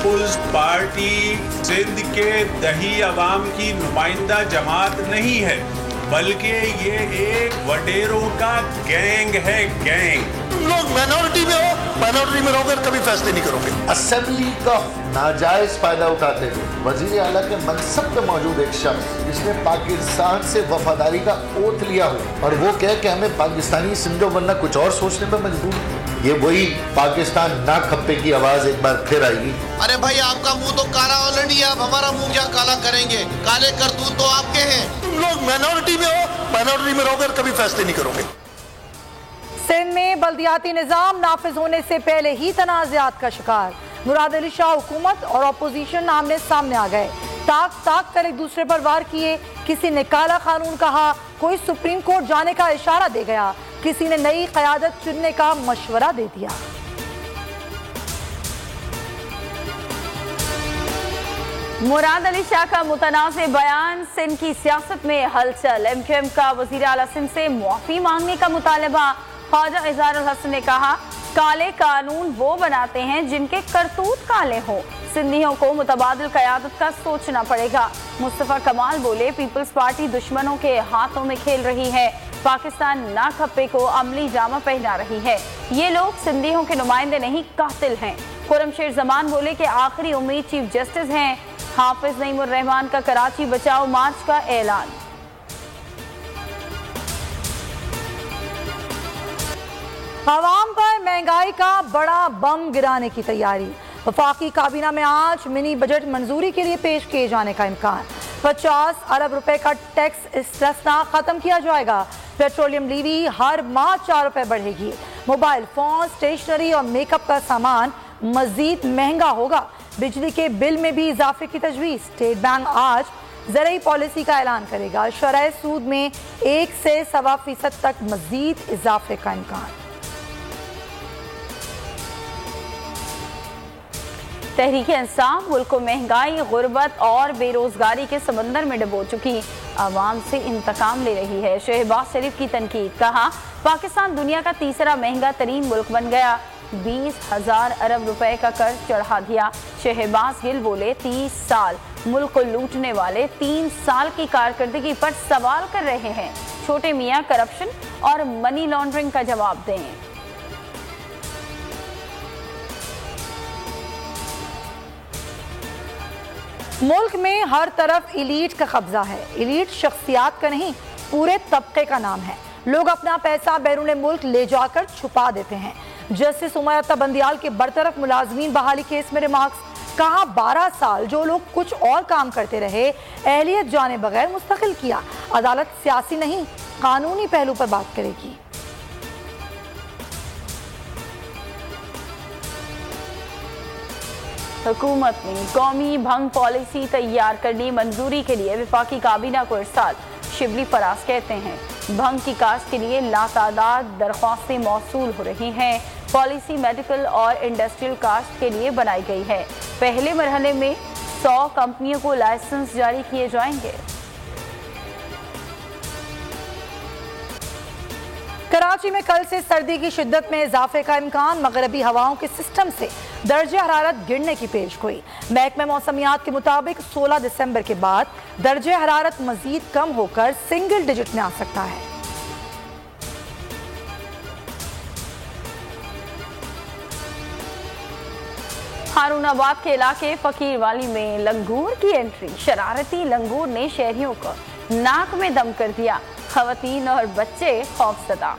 People's party Sindh के दही अवाम की नुमाइंदा जमात नहीं है, बल्कि ये एक वडेरों का गैंग है, गैंग। तुम लोग माइनॉरिटी में हो, माइनॉरिटी में रहोगे कभी फैसले नहीं करोगे। असेंबली का नाजायज फायदा उठाते हुए वजीर आला के मनसब पे मौजूद एक शख्स जिसने पाकिस्तान से वफादारी का ओथ लिया हो और वो कहे कि हमें पाकिस्तानी समझो वरना कुछ और सोचने पर मजबूर, ये वही पाकिस्तान ना खप्पे की आवाज एक बार फिर आएगी। अरे भाई आपका मुंह तो काला ऑलरेडी, आप हमारा मुंह क्या काला करेंगे? काले करतूत तो आपके हैं। तुम लोग माइनॉरिटी में हो, माइनॉरिटी में रहोगे कभी फैसले नहीं करोगे। सिंध में बल्दियाती निजाम नाफिज होने से पहले ही तनाज़ात का शिकार। मुराद अली शाह हुकूमत और अपोजिशन आमने सामने आ गए, ताक ताक कर एक दूसरे पर वार किए। किसी ने काला कानून कहा, कोई सुप्रीम कोर्ट जाने का इशारा दे गया, किसी ने नई क़यादत चुनने का मशवरा दे दिया। मुराद अली शाह का मुतनाज़े बयान, सिंध की सियासत में हलचल। MQM का वज़ीर आला सिंध से मुआफ़ी मांगने का मुतालबा। ख्वाजा इज़हारुल हसन ने कहा, काले कानून वो बनाते हैं जिनके करतूत काले हों। सिंधियों को मुतबादिल क़यादत का सोचना पड़ेगा। मुस्तफ़ा कमाल बोले, पीपल्स पार्टी दुश्मनों के हाथों में खेल रही है, पाकिस्तान ना खप्पे को अमली जामा पहना रही है। ये लोग सिंधियों के नुमाइंदे नहीं, कातिल हैं। खुर्रमशेर जमान बोले कि आखिरी उम्मीद चीफ जस्टिस हैं। हाफिज नईमुर रहमान का कराची बचाओ मार्च का ऐलान। आवाम पर महंगाई का बड़ा बम गिराने की तैयारी। वफाकी काबीना में आज मिनी बजट मंजूरी के लिए पेश किए जाने का इम्कान। 50 अरब रुपए का टैक्स इस्तिस्ना खत्म किया जाएगा। पेट्रोलियम लीवी हर माह 4 रुपए बढ़ेगी। मोबाइल फोन, स्टेशनरी और मेकअप का सामान मजीद महंगा होगा। बिजली के बिल में भी इजाफे की तजवीज़। स्टेट बैंक आज ज़रूरी पॉलिसी का ऐलान करेगा। शरह सूद में 1 से 1.25% तक मजीद इजाफे का इम्कान। तहरीक इंसाफ मुल्क को महंगाई, गुर्बत और बेरोजगारी के समंदर में डुबो चुकी आवाम से इंतकाम ले रही है। शहबाज शरीफ की तनकीद, कहा पाकिस्तान दुनिया का तीसरा महंगा तरीन मुल्क बन गया, 20,000 अरब रुपए का कर्ज चढ़ा दिया। शहबाज गिल बोले, 30 साल मुल्क को लूटने वाले 3 साल की कारकर्दगी पर सवाल कर रहे हैं। छोटे मियां करप्शन और मनी लॉन्ड्रिंग का जवाब दें। मुल्क में हर तरफ इलीट का कब्जा है। इलीट शख्सियात का नहीं, पूरे तबके का नाम है। लोग अपना पैसा बैरून मुल्क ले जाकर छुपा देते हैं। जस्टिस उमर बंदियाल के बरतरफ मुलाजमीन बहाली केस में रिमार्क्स, कहा 12 साल जो लोग कुछ और काम करते रहे, एहलियत जाने बगैर मुस्तकिल किया। अदालत सियासी नहीं, कानूनी पहलू पर बात करेगी। हुकूमत ने कौमी भंग पॉलिसी तैयार करने मंजूरी के लिए वफाकी काबीना को इरसाल। शिबली फराज कहते हैं, भंग की काश्त के लिए लातादाद दरख्वास्तें मौसूल हो रही हैं। पॉलिसी मेडिकल और इंडस्ट्रियल काश्त के लिए बनाई गई है। पहले मरहले में 100 कंपनियों को लाइसेंस जारी किए जाएंगे। कराची में कल से सर्दी की शिद्दत में इजाफे का इम्कान। मगरबी हवाओं के सिस्टम से दर्जे हरारत गिरने की पेशगोई। महकमे मौसमियात के मुताबिक 16 दिसंबर के बाद दर्जे हरारत मजीद कम होकर सिंगल डिजिट में आ सकता है। हारूनाबाद के इलाके फकीरवाली में लंगूर की एंट्री। शरारती लंगूर ने शहरियों को नाक में दम कर दिया। खवातीन और बच्चे खौफजदा।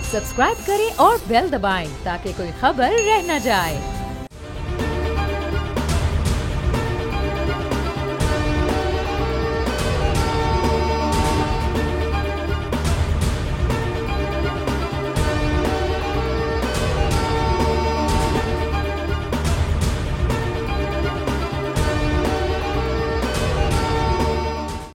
सब्सक्राइब करें और बेल दबाएं ताकि कोई खबर रह न जाए।